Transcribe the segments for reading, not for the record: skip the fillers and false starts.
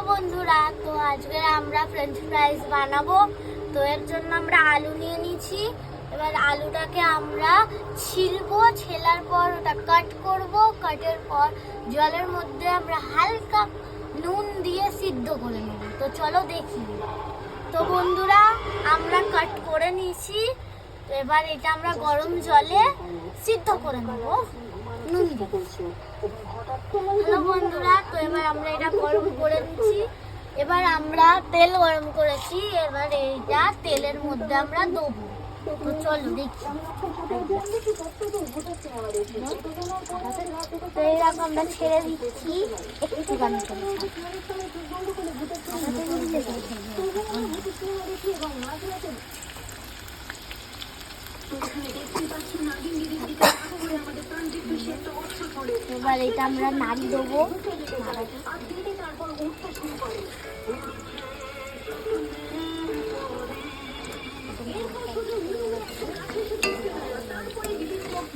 বন্ধুরা, তো আজকে আমরা ফ্রেঞ্চ ফ্রাইজ বানাবো। তো এর জন্য আমরা আলু নিয়ে নিয়েছি। এবার আলুটাকে আমরা ছিলবো, ছেলার পর ওটা কাট করব। কাটের পর জলের মধ্যে আমরা হালকা নুন দিয়ে সিদ্ধ করে নেব। তো চলো দেখি। তো বন্ধুরা, আমরা কাট করে নিয়েছি। এবার এটা আমরা গরম জলে সিদ্ধ করে নেব নুন দিয়ে। হ্যালো বন্ধুরা, তো এবার আমরা এটা গরম করে নিচ্ছি। এবার আমরা তেল গরম করেছি। এবার এইটা তেলের মধ্যে আমরা দেবো। তো চলো দেখি। তো এরকম আমরা ছেড়ে দিচ্ছি একটুখানি করে। এবার এটা আমরা নাড়ি দেবো।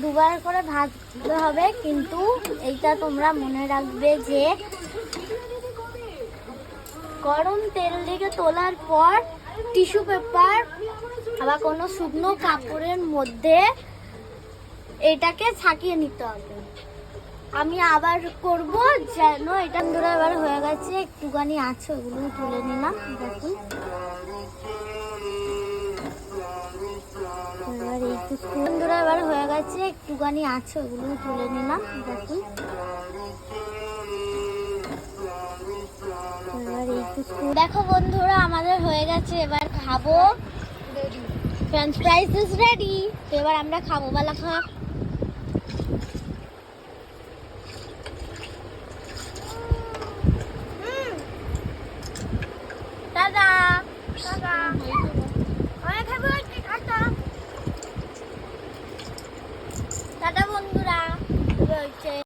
দুবার করে ভাজতে হবে, কিন্তু এইটা তোমরা মনে রাখবে যে গরম তেল থেকে তোলার পর টিস্যু পেপার আবার কোনো শুকনো কাপড়ের মধ্যে এটাকে ছাকিয়ে নিতে হবে। আমি আবার করব যেন এটা ধরে এবার হয়ে গেছে, একটুখানি আছে ওগুলো তুলে নিলাম। দেখুন এবার এইটুকু ধরে এবার হয়ে গেছে, একটুখানি আছে ওগুলো তুলে নিলাম। দেখুন এবার এইটুকু। দেখো বন্ধুরা, আমাদের হয়ে গেছে। এবার খাবো। French ফ্রাইজ is ready. তো এবার আমরা খাবো। বালা খা। Tata tata. অনেক খাবো। টাটা টাটা বন্ধু।